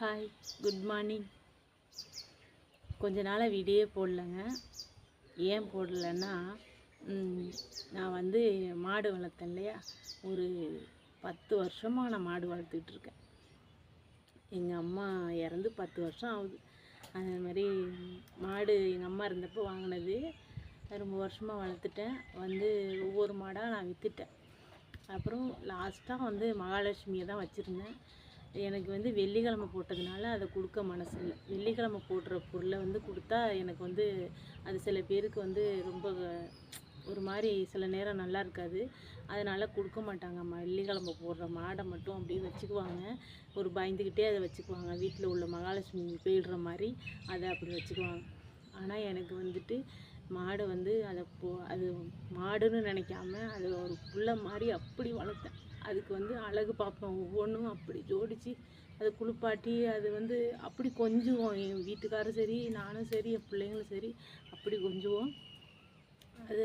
Hi, good morning. கொஞ்ச நாளாக video போடலைங்க. ஏன் போடலைன்னா, நான் வந்து மாடு வளர்த்தேன் இல்லையா, ஒரு 10 வருஷமாக நான் மாடு வளர்த்துட்ருக்கேன். எங்கள் அம்மா இறந்து 10 வருஷம் ஆகுது. அதே மாதிரி மாடு எங்கள் அம்மா இருந்தப்போ வாங்கினது, ரொம்ப வருஷமாக வளர்த்துட்டேன். ஒவ்வொரு மாடாக நான் விற்றுட்டேன். அப்புறம் லாஸ்ட்டாக மகாலட்சுமியை தான் வச்சுருந்தேன். எனக்கு வெள்ளிக்கிழமை போட்டதுனால அதை கொடுக்க மனசு இல்லை. வெள்ளிக்கிழமை போடுற பொருளை கொடுத்தா எனக்கு அது சில பேருக்கு ரொம்ப ஒரு மாதிரி சில நேரம் நல்லா இருக்காது. அதனால் கொடுக்க மாட்டாங்க. வெள்ளிக்கிழமை போடுற மாடை மட்டும் அப்படியே வச்சுக்குவாங்க. ஒரு பயந்துக்கிட்டே அதை வச்சுக்குவாங்க. வீட்டில் உள்ள மகாலட்சுமி போயிடுற மாதிரி அதை அப்படி வச்சுக்குவாங்க. ஆனால் எனக்கு மாடை அது மாடுன்னு நினைக்காம அது ஒரு புள்ள மாதிரி அப்படி வளர்த்தேன். அதுக்கு அழகு பார்ப்பேன். ஒவ்வொன்றும் அப்படி ஜோடித்து அதை குளிப்பாட்டி அது அப்படி கொஞ்சுவோம். என் வீட்டுக்காரும் சரி, நானும் சரி, என் பிள்ளைங்களும் சரி, அப்படி கொஞ்சுவோம். அதை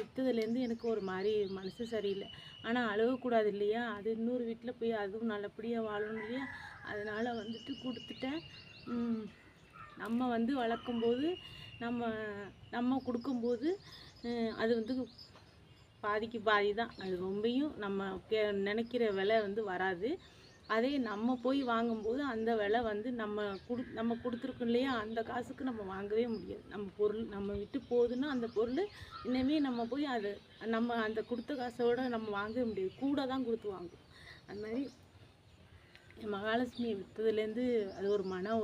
விற்றதுலேருந்து எனக்கு ஒரு மாதிரி மனசு சரியில்லை. ஆனால் அழுகக்கூடாது இல்லையா, அது இன்னொரு வீட்டில் போய் அதுவும் நல்லபடியாக வாழணும் இல்லையா, அதனால் கொடுத்துட்டேன். நம்ம வளர்க்கும்போது நம்ம கொடுக்கும்போது அது பாதிக்கு பாதி தான். அது ரொம்பையும் நம்ம நினைக்கிற விலை வராது. அதே நம்ம போய் வாங்கும்போது அந்த விலை நம்ம கொடுத்துருக்கோம் இல்லையா, அந்த காசுக்கு நம்ம வாங்கவே முடியாது. நம்ம பொருள் நம்ம விட்டு போகுதுன்னா அந்த பொருள் இன்னமே நம்ம போய் நம்ம அந்த கொடுத்த காசோடு நம்ம வாங்கவே முடியாது. கூட தான் கொடுத்து வாங்குவோம். அது மாதிரி மகாலட்சுமியை விற்றதுலேருந்து அது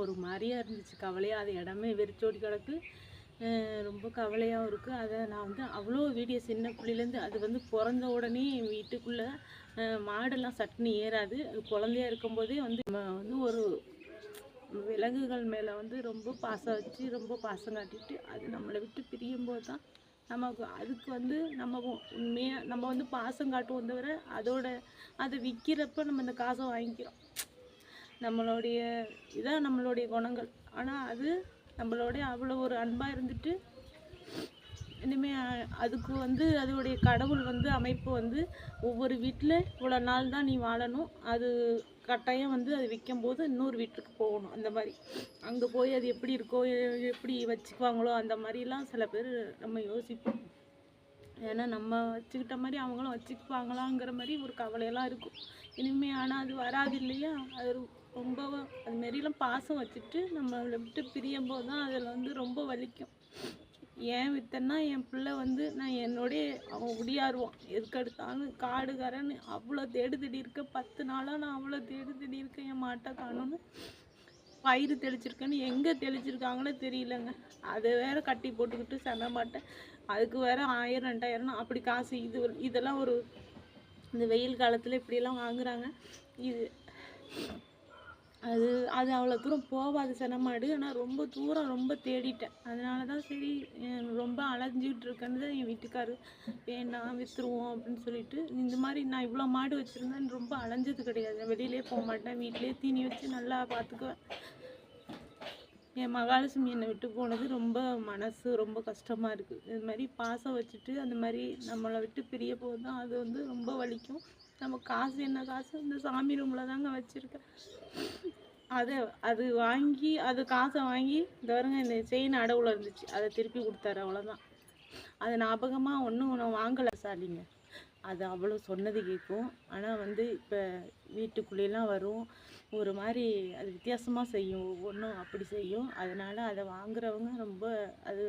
ஒரு மாதிரியாக இருந்துச்சு, கவலையாக. அது இடமே வெறிச்சோடி கிடக்கு. ரொம்ப கவலையாகவும் இருக்குது. அதை நான் அவ்வளோ வீடியோ சின்ன பிள்ளையிலேருந்து அது பிறந்த உடனே என் வீட்டுக்குள்ளே மாடெல்லாம் சட்டுன்னு ஏறாது. அது குழந்தையா இருக்கும்போதே நம்ம ஒரு விலங்குகள் மேலே ரொம்ப பாசம் வச்சு ரொம்ப பாசம் காட்டிட்டு அது நம்மளை விட்டு பிரியும்போது தான் நமக்கு அதுக்கு நம்ம உண்மையாக நம்ம பாசம் காட்டுவோம். தவிர அதை விற்கிறப்ப நம்ம இந்த காசை வாங்கிக்கிறோம். நம்மளுடைய குணங்கள். ஆனால் அது நம்மளோடைய அவ்வளோ ஒரு அன்பாக இருந்துட்டு இனிமேல் அதுக்கு அதோடைய கடவுள் அமைப்பு ஒவ்வொரு வீட்டில் இவ்வளோ நாள் தான் நீ வாழணும், அது கட்டாயம் அது விற்கும்போது இன்னொரு வீட்டுக்கு போகணும். அந்த மாதிரி அங்கே போய் அது எப்படி இருக்கோ, எப்படி வச்சுக்குவாங்களோ அந்த மாதிரிலாம் சில பேர் நம்ம யோசிப்போம். ஏன்னா நம்ம வச்சுக்கிட்ட மாதிரி அவங்களும் வச்சுக்குவாங்களாங்கிற மாதிரி ஒரு கவலையெல்லாம் இருக்கும் இனிமேல். ஆனால் அது வராது இல்லையா, அது ரொம்ப அதுமாரிலாம் பாசம் வச்சுட்டு நம்மளை விட்டு பிரியும் போது தான் அதில் ரொம்ப வலிக்கும். ஏன் விற்றன்னா, என் பிள்ளை நான் என்னோடைய அவன் உடியாருவான். எதுக்கெடுத்தாலும் காடுகாரன்னு அவ்வளோ தேடி இருக்கேன். 10 நாளாக நான் அவ்வளோ தேடி இருக்கேன். என் மாட்டை காணோன்னு, பயிறு தெளிச்சிருக்கேன்னு எங்கே தெளிச்சிருக்காங்கன்னு தெரியலங்க. அதை வேற கட்டி போட்டுக்கிட்டு சண்டை மாட்டேன். அதுக்கு வேற 1000 2000 அப்படி காசு. இதெல்லாம் இந்த வெயில் காலத்தில் இப்படியெல்லாம் வாங்குறாங்க. அது அவ்வளோ தூரம் போகாது செனமாடு. ஆனால் ரொம்ப தூரம் ரொம்ப தேடிட்டேன். அதனால தான் சரி, ரொம்ப அலைஞ்சிக்கிட்டு இருக்கேன்னு என் வீட்டுக்காரு வேண்டாம் விற்றுருவோம் அப்படின்னு சொல்லிட்டு. இந்த மாதிரி நான் இவ்வளோ மாடு வச்சுருந்தேன், ரொம்ப அலைஞ்சது கிடையாது. வெளியிலே போக மாட்டேன், வீட்டிலே தீனி வச்சு நல்லா பார்த்துக்குவேன். என் மகாலட்சுமி என்னை விட்டு போனது ரொம்ப மனசு ரொம்ப கஷ்டமாக இருக்குது. இது மாதிரி பாசம் வச்சுட்டு அந்த மாதிரி நம்மளை விட்டு பிரிய போது தான் அது ரொம்ப வலிக்கும். நம்ம காசு என்ன காசு இந்த சாமி ரூமில் தாங்க வச்சுருக்கேன். அது வாங்கி காசை வாங்கி தவிரங்க, இந்த செயின் அடவுல இருந்துச்சு, அதை திருப்பி கொடுத்தாரு, அவ்வளோதான். அது ஞாபகமாக ஒன்றும் வாங்கலை சாலிங்க. அது அவ்வளோ சொன்னது கேட்கும். ஆனால் இப்போ வீட்டுக்குள்ளேலாம் வரும், ஒரு மாதிரி அது வித்தியாசமாக செய்யும், ஒவ்வொன்றும் அப்படி செய்யும். அதனால் அதை வாங்குறவங்க ரொம்ப அது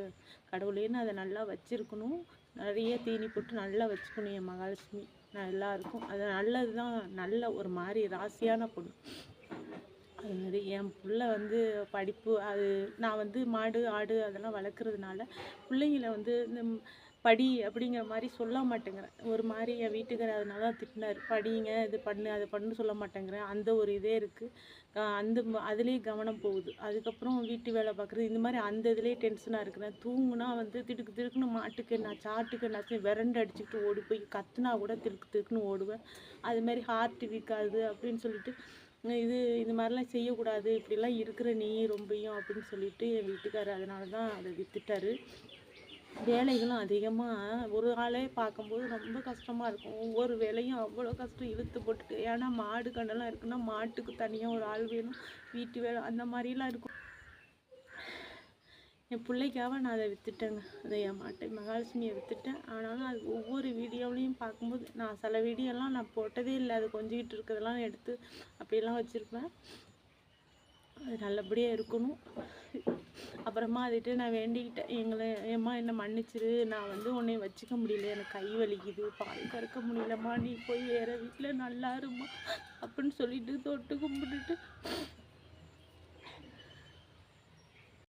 கடவுளேன்னு அதை நல்லா வச்சுருக்கணும். நிறைய தீனி போட்டு நல்லா வச்சுக்கணும். என் மகாலட்சுமி நல்லா இருக்கும். அது நல்லது தான். நல்ல ஒரு மாதிரி ராசியான பொண்ணு. அதுமாதிரி என் பிள்ளை படிப்பு, அது நான் மாடு ஆடு அதெல்லாம் வளர்க்குறதுனால பிள்ளைங்கள இந்த படி அப்படிங்கிற மாதிரி சொல்ல மாட்டேங்கிறேன். ஒரு மாதிரி என் வீட்டுக்காரர் அதனால தான் திட்டினார். படிங்க, இது பண்ணு அதை பண்ணு சொல்ல மாட்டேங்கிறேன். அந்த ஒரு இதே இருக்குது. அதுலேயே கவனம் போகுது. அதுக்கப்புறம் வீட்டு வேலை பார்க்குறது, இந்த மாதிரி அந்த இதுலேயே டென்ஷனாக இருக்கிறேன். தூங்குனா திடுக்குன்னு மாட்டுக்கு என்னாச்சு ஆட்டுக்கு என்னாச்சு விரண்டு அடிச்சுக்கிட்டு ஓடி போய் கத்துனா கூட திடுக்குன்னு ஓடுவேன். அதுமாதிரி ஹார்ட் வீக் ஆகுது அப்படின்னு சொல்லிட்டு, இது மாதிரிலாம் செய்யக்கூடாது, இப்படிலாம் இருக்கிற நீ ரொம்பையும் அப்படின்னு சொல்லிட்டு என் வீட்டுக்காரர் அதனால தான் அதை விற்றுட்டாரு. வேலைகளும் அதிகமாக ஒரு ஆளே பார்க்கும்போது ரொம்ப கஷ்டமாக இருக்கும். ஒவ்வொரு வேலையும் அவ்வளோ கஷ்டம் இழுத்து போட்டுட்டு. ஏன்னா மாடு கன்னெல்லாம் இருக்குன்னா மாட்டுக்கு தனியாக ஒரு ஆள் வேணும், வீட்டு வேலை அந்த மாதிரிலாம் இருக்கும். என் பிள்ளைக்காக நான் அதை விற்றுட்டேங்க. அதை என் மாட்டை மகாலட்சுமியை விற்றுட்டேன். ஆனாலும் அது ஒவ்வொரு வீடியோவிலையும் பார்க்கும்போது நான் சில வீடியோலாம் நான் போட்டதே இல்லை. அது கொஞ்சிக்கிட்டு இருக்கிறதெல்லாம் எடுத்து அப்படியெல்லாம் வச்சுருப்பேன். அது நல்லபடியாக இருக்கணும். அப்புறமா அதுகிட்ட நான் வேண்டிக்கிட்டேன், ஏம்மா என்னை மன்னிச்சிரு, நான் வந்து உன்னை வச்சுக்க முடியல, எனக்கு கை வலிக்குது, பால் கறக்க முடியலம்மா, நீ போய் வேறு வீட்டில் நல்லா இருமா அப்படின்னு சொல்லிட்டு தொட்டு கும்பிட்டுட்டு